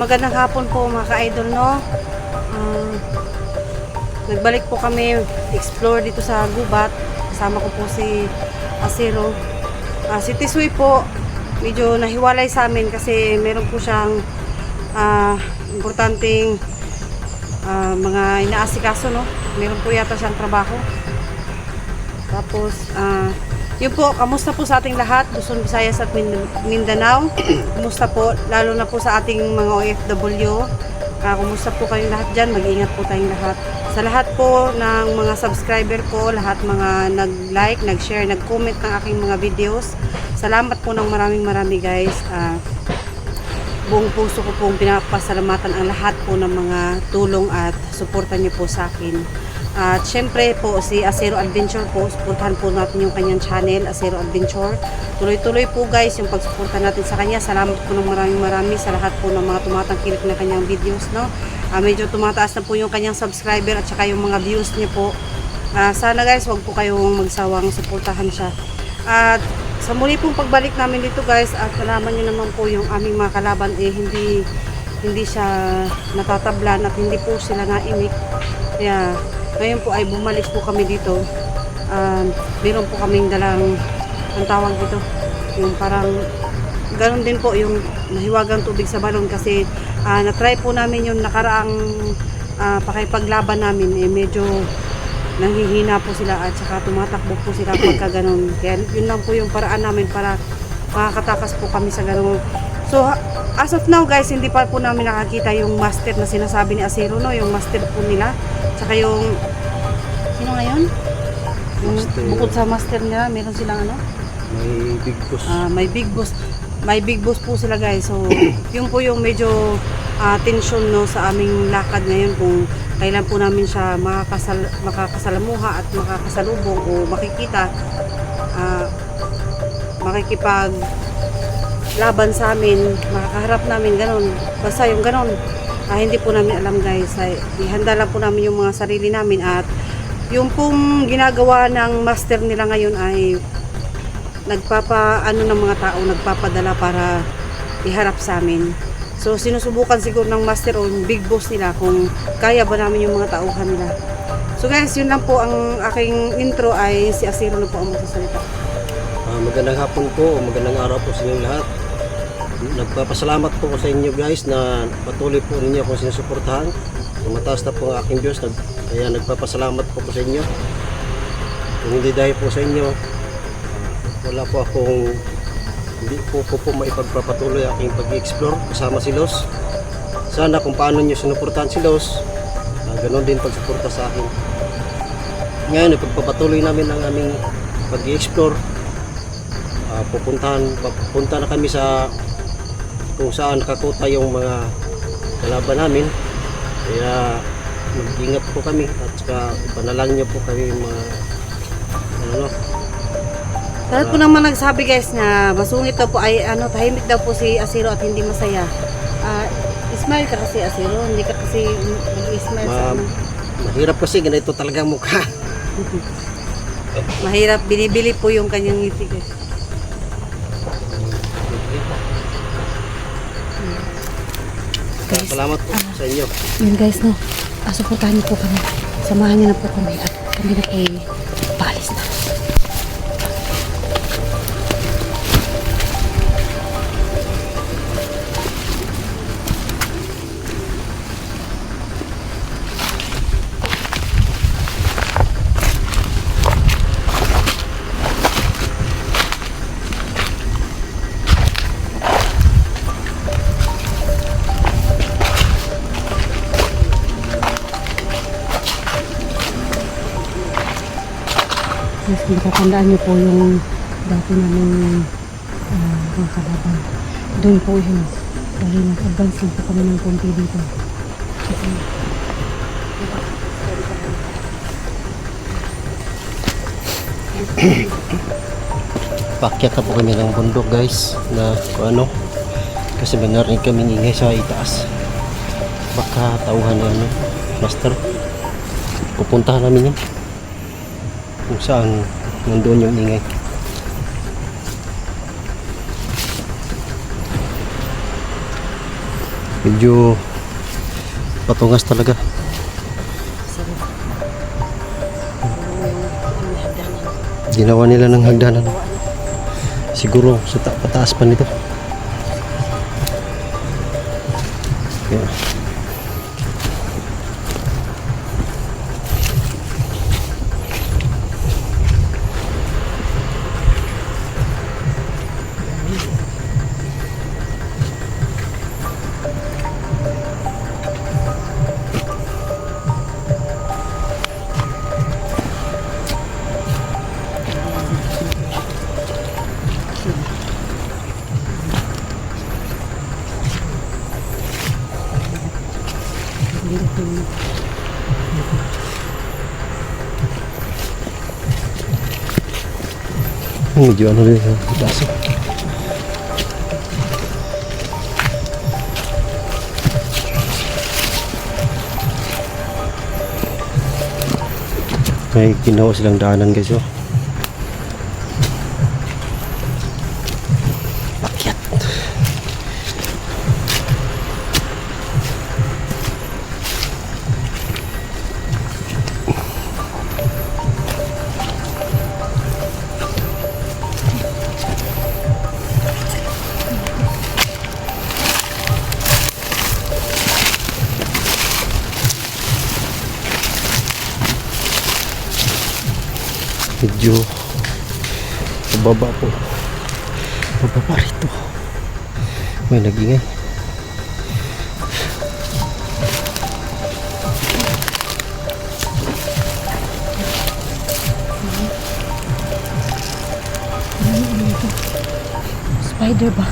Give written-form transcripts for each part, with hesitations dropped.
magandang hapon po mga ka-idol, no? Nagbalik po kami explore dito sa Gubat. Kasama ko po si Asero. Si Tisui po, medyo nahiwalay sa amin kasi meron po siyang importanteng mga inaasikaso, no? Meron po yata siyang trabaho. Tapos, yun po, kamusta po sa ating lahat, Luzon, Visayas at Mindanao? Kamusta po, lalo na po sa ating mga OFW? Kamusta po kayong lahat dyan? Mag-iingat po tayong lahat. Sa lahat po ng mga subscriber ko, lahat mga nag-like, nag-share, nag-comment ng aking mga videos. Salamat po ng marami guys. Buong puso ko pong pinapasalamatan ang lahat po ng mga tulong at suporta niyo po sa akin. At syempre po si Asero Adventure po, suportahan po natin yung kanyang channel, Asero Adventure. Tuloy-tuloy po guys yung pagsuporta natin sa kanya. Salamat po ng marami sa lahat po ng mga tumatangkilik na kanyang videos, no? Medyo tumataas na po yung kanyang subscriber at saka yung mga views niya po. Sana guys, wag po kayong magsawang suportahan siya. At sa muli pong pagbalik namin dito guys, at nalaman niyo naman po yung aming mga kalaban hindi siya natatablan at hindi po sila naimik. Kaya ngayon po ay bumalik po kami dito. Meron po kaming dalang, ang tawag dito, yung parang ganoon din po yung nahiwagang tubig sa balon kasi na-try po namin yung nakaraang pakipaglaban namin, medyo nanghihina po sila at saka tumatakbo po sila pagka ganoon. Kaya yun lang po yung paraan namin para makakatakas po kami sa ganoon. So as of now guys, hindi pa po namin nakakita yung master na sinasabi ni Asero, no? Yung master po nila. Tsaka yung sino ngayon? Yung bukod sa master nila, meron silang ano? May big boss. May big boss po sila guys. So yun po yung medyo tension, no, sa aming lakad ngayon kung kailan po namin siya makakasalamuha at makakasalubong o makikita, makikipag laban sa amin, makakaharap namin, ganon. Basta yung ganon, hindi po namin alam guys. Ihanda lang po namin yung mga sarili namin at yung pong ginagawa ng master nila ngayon ay nagpapaano ng mga tao, nagpapadala para iharap sa amin. So sinusubukan siguro ng master o big boss nila kung kaya ba namin yung mga tauhan nila. So guys, yun lang po ang aking intro. Ay si Asero na po ang magsasalita. Magandang hapon po, magandang araw po sa inyong lahat. Nagpapasalamat po ko sa inyo guys na patuloy po ninyo akong sinusuportahan. Mataas na po ang aking Diyos, kaya nagpapasalamat po ko sa inyo. Kung hindi dahil po sa inyo, wala po akong, hindi po maipagpapatuloy aking pag-explore kasama si Los. Sana kung paano nyo sinuportahan si Los, ganoon din pagsuporta sa akin. Ngayon, ipagpapatuloy namin ang aming pag-explore. Pupunta na kami sa kung saan nakakuta yung mga kalaban namin. Kaya mag-ingat po kami at saka ipanalangin niyo po kami mga Lahat po naman nagsabi guys na masungit daw po ay tahimik daw po si Asero at hindi masaya. Smile ka kasi Asero, hindi ka kasi mag-smile sa mahirap kasi ganito talaga mukha. Mahirap, binibili po yung kanyang ngiti guys. Salamat po sa inyo. Yun guys, no, suportahan niyo po kami, samahan niyo na po kami at kami na po paalis na. Yes, natatandaan niyo po yung dati namin mga kalaban. Doon po yun. Dahil nag-advance lang po kami ng konti dito. Kasi Pakyat na po kami ng bundok guys na kung ano, kasi may narinig kami ingay sa itaas. Baka tauhan na master. Pupuntahan namin yun kung saan nandun yung ingay. Medyo patungas talaga. Ginawa nila ng hagdanan. Siguro sa pataas pa nito. Yeah. Medyo ano rin yung baso. May ginawa silang daanan guys, oh. Pakyat. Medyo pababa po, pababa rito may nagingay. Spider ba?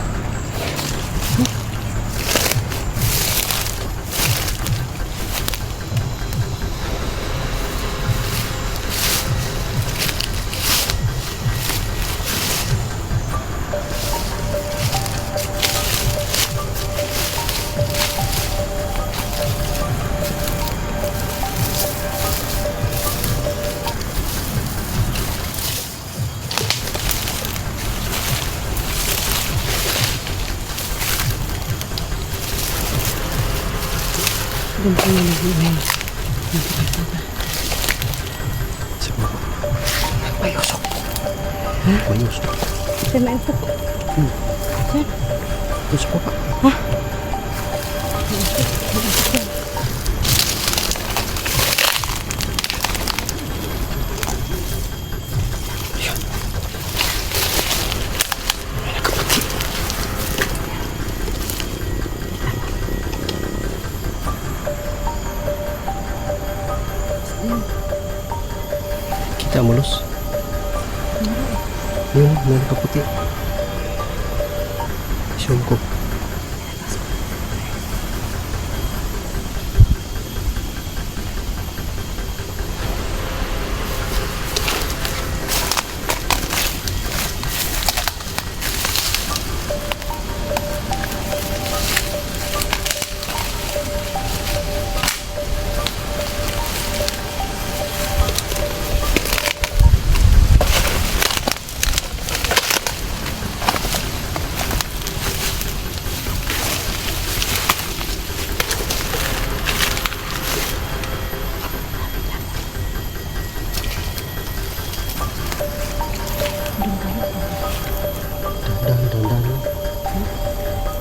Mayusok. Mayusok. Saan na ito? Saan? Mayusok pa. Ha? Kita mo, Los? Yun, may nakaputi. Zoom ko.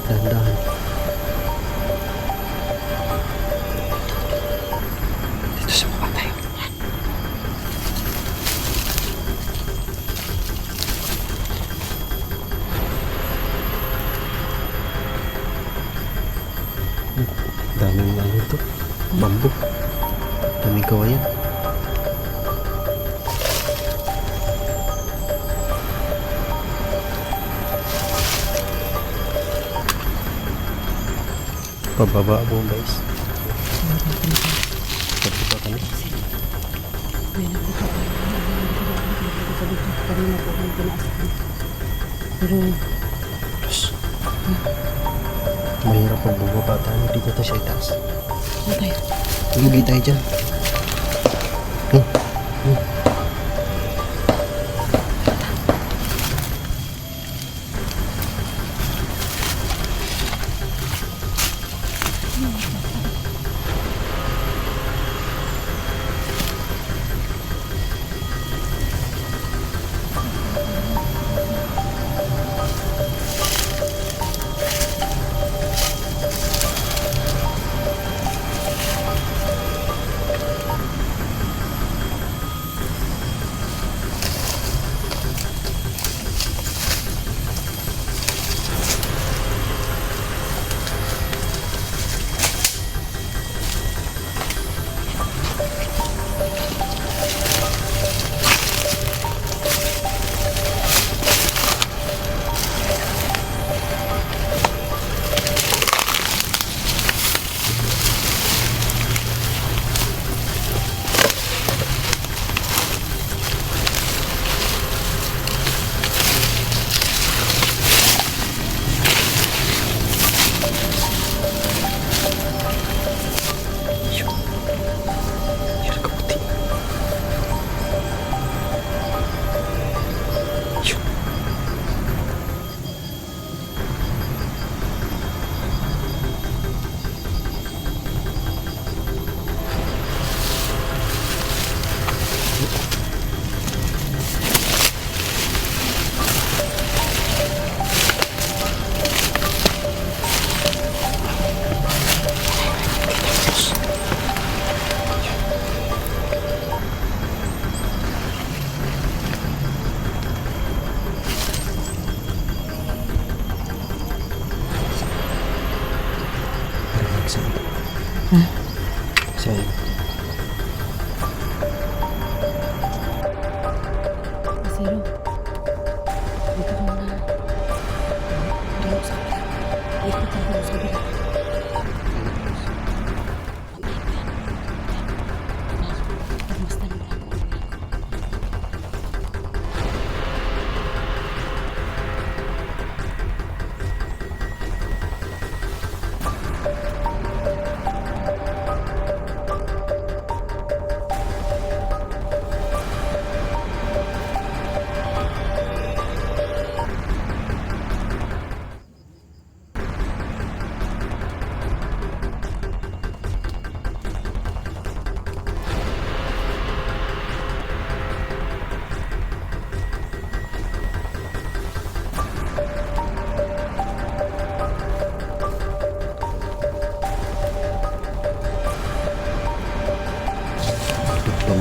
Dahan-dahan. Dito sa baba tayo. Daming ano ito, bambu. Daming kawayan. Pababa mo guys. Pababa ka na. May nakita ko. Kanina po kami pinaasahan. Pero, Los. Mahirap pag bumaba tayo. Dito tayo sa itaas. ano tayo? Lugi tayo dyan.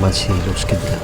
man si Los Kidla.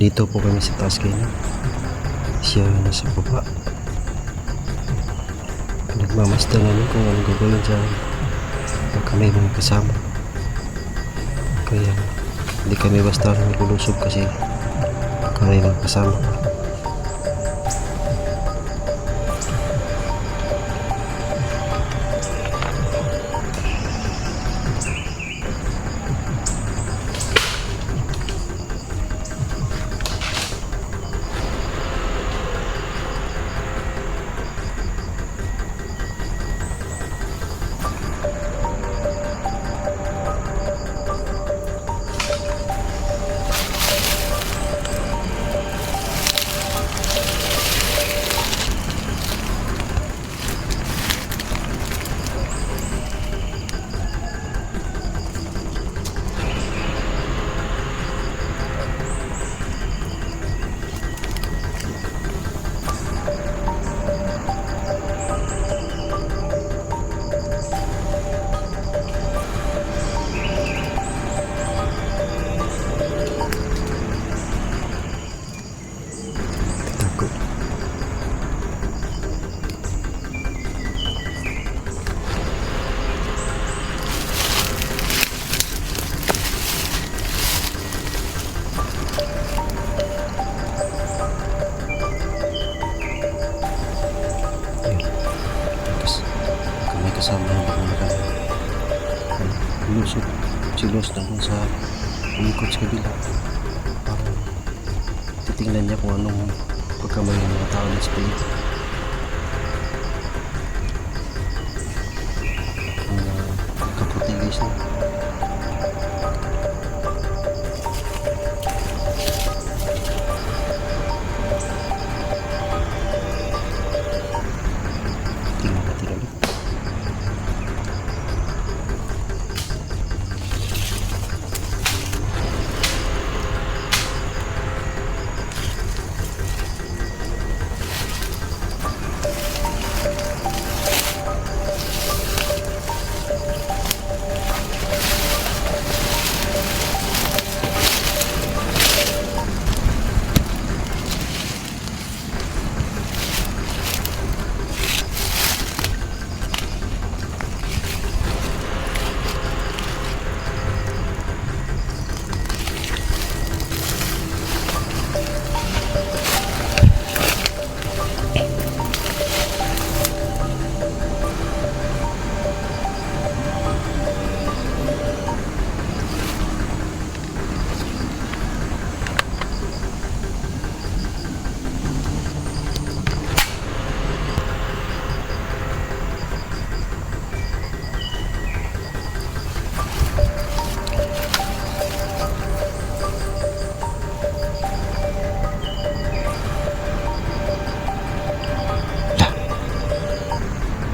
Dito po kami sa taas kayo. Siya yung nasa baba. Nagmamasdan namin kung anong gagawin sa pag kami mga kasama. Kaya hindi kami basta naglulusog kasi kami mga kasama. Kasama yung pagmamakan lusog si Los na sa umikot sa kabila para titingnan niya kung anong pagkamay ng mga tao na sa paligid. Ang kaputi guys na tingnan natin ulit.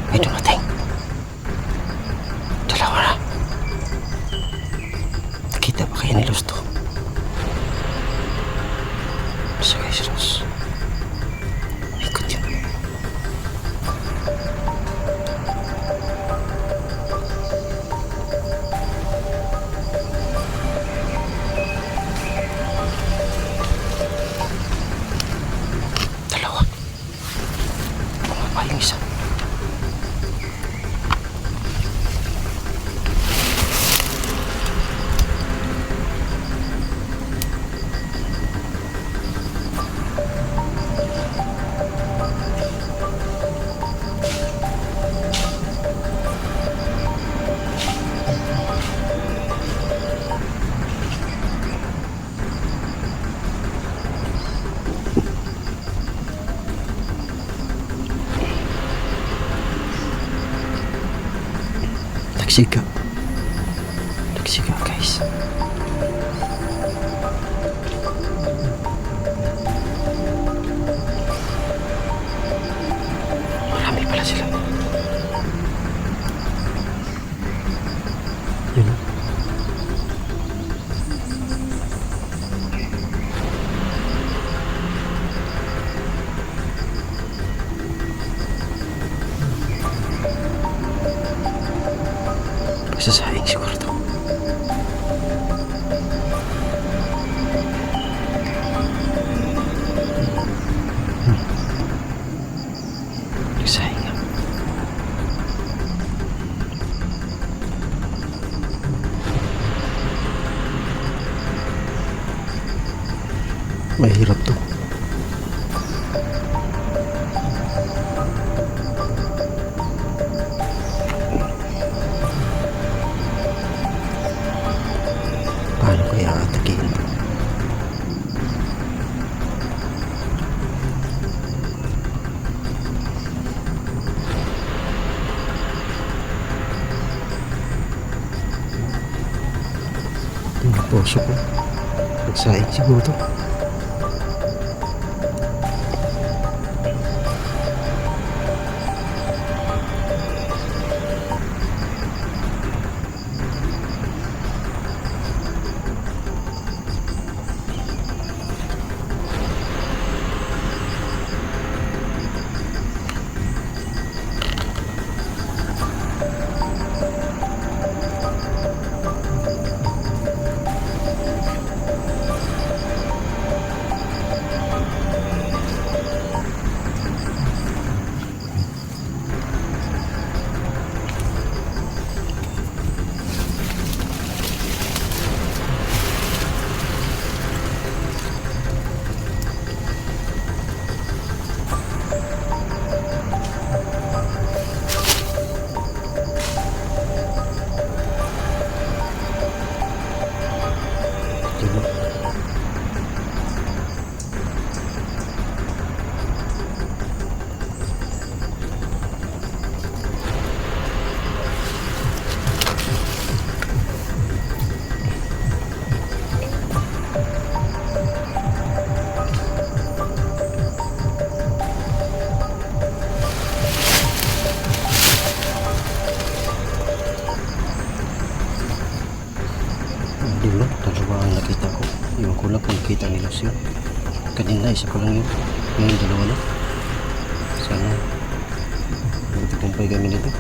May dumating. Dalawa na. Nakita ba kayo ni Los to? Basta guys, Los. Ikot yun. Dalawa. Bumaba yung isa. Nagsiga. Nagsiga guys. Marami pala sila. Yun. Pagsasahing siguro to. Pagsasahing nga. Mahirap to. Paano kaya atakin? Tingnan poso ko. Nagsaing siguro to. Diba? Di ba? Dalawa ang nakita ko. Yung ko lang kung kita nila siya. Kanina isa ko lang yun. Ngayon dalawa na. Sana magtagumpay kami nito.